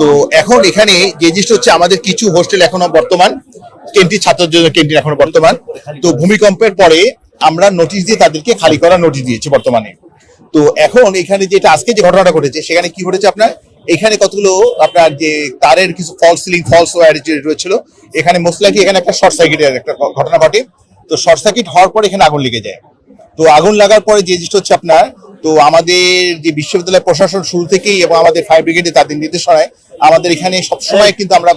তো এখন এখানে যে জিনিসটা হচ্ছে আমাদের কিছু হোস্টেল এখনো বর্তমান, ক্যান্টিন ছাত্রদের জন্য ক্যান্টিন এখনো বর্তমান। তো ভূমিকম্পের পরে আমরা নোটিশ দিয়ে তাদেরকে খালি করার নোটিশ দিয়েছি বর্তমানে। তো এখন এখানে যেটা আজকে যে ঘটনাটা ঘটেছে সেখানে কি ঘটেছে আপনার, এখানে কতগুলো আপনার যে তারের কিছু ফলস সিলিং ফলস ওয়্যার রয়েছিল, এখানে মোস্ট লাইকলি এখানে একটা শর্ট সার্কিটের একটা ঘটনা ঘটে। তো শর্ট সার্কিট হওয়ার পরে এখানে আগুন লেগে যায়। তো আগুন লাগার পরে যে জিনিসটা হচ্ছে আপনার, তো আমাদের যে বিশ্ববিদ্যালয় প্রশাসন শুরু থেকেই এবং আমাদের ফায়ার ব্রিগেডে তাদের নির্দেশনায় আমাদের এখানে সবসময় কিন্তু আমরা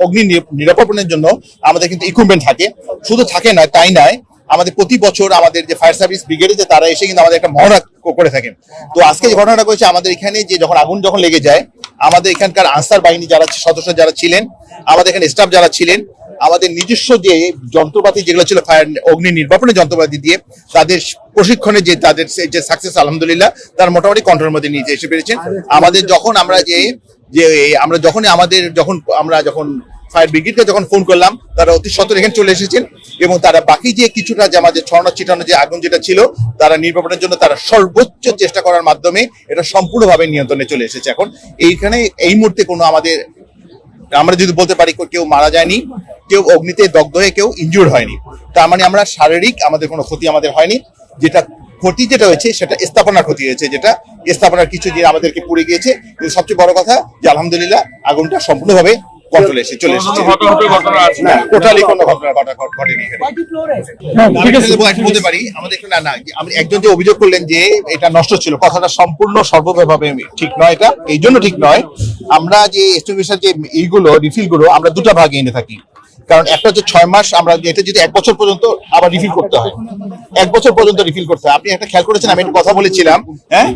অগ্নি নিরাপত্তার জন্য আমাদের কিন্তু ইকুইপমেন্ট থাকে, শুধু থাকে না তাই নয়, আমাদের প্রতি বছর আমাদের যে ফায়ার সার্ভিস ব্রিগেডে যে তারা এসে কিন্তু আমাদের একটা মহড়া করে থাকেন। তো আজকে যে ঘটনাটা করেছে আমাদের এখানে যে যখন আগুন যখন লেগে যায়, আমাদের এখানকার আনসার বাহিনী যারা সদস্য যারা ছিলেন, আমাদের এখানে স্টাফ যারা ছিলেন, আমাদের নিজস্ব যে যন্ত্রপাতি যেগুলো ছিল ফায়ার অগ্নি নির্বাপনের যন্ত্রপাতি দিয়ে তাদের প্রশিক্ষণে যে তাদের যে সাকসেস আলহামদুলিল্লাহ তার মোটামুটি কন্ট্রোলের মধ্যে নিয়ে এসে পেরেছেন। আমাদের যখন আমরা আমরা যখন ফায়ার ব্রিগেডকে যখন ফোন করলাম, তারা অতি সত্বর এখানে চলে এসেছেন এবং তারা বাকি যে কিছুটা যে আমাদের ছড়ানো ছিটানো যে আগুন যেটা ছিল তারা নির্বাপনের জন্য তারা সর্বোচ্চ চেষ্টা করার মাধ্যমে এটা সম্পূর্ণভাবে নিয়ন্ত্রণে চলে এসেছে। এখন এইখানে এই মুহূর্তে কোনো আমাদের, আমরা যদি বলতে পারি কেউ মারা যায়নি, কেউ অগ্নিতে দগ্ধ হয়ে কেউ ইনজুর্ড হয়নি। তার মানে আমরা শারীরিক আমাদের কোনো ক্ষতি আমাদের হয়নি। যেটা ক্ষতি যেটা হয়েছে সেটা স্থাপনার ক্ষতি হয়েছে, যেটা স্থাপনার কিছু যে আমাদেরকে পুড়ে গিয়েছে। কিন্তু সবচেয়ে বড় কথা যে আলহামদুলিল্লাহ আগুনটা সম্পূর্ণভাবে কন্ট্রোলে চলে এসেছে। টোটালি কোনো ঘটনা ঘটেনি। বলতে পারি আমাদের আমি একজন যে অভিযোগ করলেন যে এটা নষ্ট ছিল, কথাটা সম্পূর্ণ সর্বভাবে ঠিক নয়। এটা এই জন্য ঠিক নয়, আমরা যে এস্টিমেশন যে এইগুলো রিফিল গুলো আমরা দুটা ভাগে এনে থাকি। কারণ একটা হচ্ছে 6 মাস, আমরা এটা যদি 1 বছর পর্যন্ত আবার রিফিল করতে হয়, 1 বছর পর্যন্ত রিফিল করতে হয়। আপনি একটা খেয়াল করেছেন, আমি একটা কথা বলেছিলাম, হ্যাঁ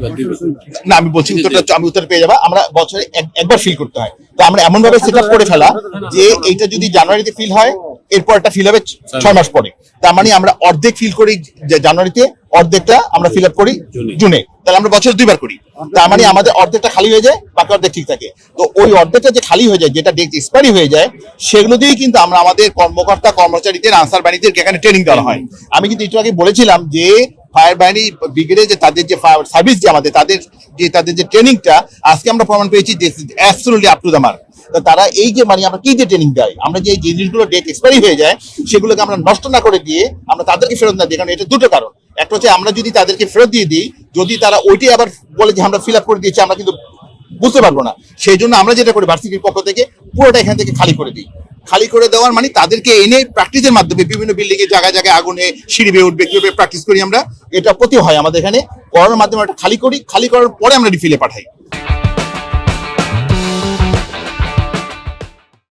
না আমি বলছি উত্তরটা আমি উত্তর পেয়ে যাবো। আমরা বছরে একবার ফিল করতে হয়। তো আমরা এমন ভাবে সেট আপ করে ফেলা যে এইটা যদি জানুয়ারিতে ফিল হয়, এরপর একটা ফিল হবে 6 মাস পরে। তার মানে আমরা অর্ধেক ফিল করি জানুয়ারিতে, অর্ধেকটা আমরা ফিল আপ করি জুনে। তাহলে আমরা বছরে 2 বার করি। তার মানে আমাদের অর্ধেকটা খালি হয়ে যায়, বাকি অর্ধেক ঠিক থাকে। তো ওই অর্ধেকটা যে খালি হয়ে যায়, যেটা ডেট এক্সপায়ারি হয়ে যায়, সেগুলো দিয়েই কিন্তু আমরা আমাদের কর্মকর্তা কর্মচারীদের আনসার বাহিনীদের এখানে ট্রেনিং দেওয়া হয়। আমি কিন্তু একটু আগে বলেছিলাম যে ফায়ার বাহিনী ব্রিগেডে যে তাদের যে ফায়ার সার্ভিস যে আমাদের তাদের যে ট্রেনিংটা আজকে আমরা প্রমাণ পেয়েছি যে absolutely up to the mark. তারা এই যে মানে আমরা কি যে ট্রেনিং দেয়, আমরা যে জিনিসগুলো ডেট এক্সপায়ারি হয়ে যায় সেগুলোকে আমরা নষ্ট না করে দিয়ে আমরা তাদেরকে ফেরত না দিই। কারণ এটা দুটো কারণ, একটা হচ্ছে আমরা যদি তাদেরকে ফেরত দিয়ে দিই, যদি তারা ওইটাই আবার বলে যে আমরা ফিল আপ করে দিয়েছি, আমরা কিন্তু বুঝতে পারবো না। সেই জন্য আমরা যেটা করি ভার্সিটির পক্ষ থেকে পুরোটা এখান থেকে খালি করে দিই। খালি করে দেওয়ার মানে তাদেরকে এনে প্র্যাকটিসের মাধ্যমে বিভিন্ন বিল্ডিং এ জায়গায় জায়গায় আগুনে সিঁড়ি বেয়ে উঠবে কিভাবে প্র্যাকটিস করি আমরা, এটা প্রতি হয় আমাদের এখানে করার মাধ্যমে একটা খালি করি। খালি করার পরে আমরা রিফিলে পাঠাই।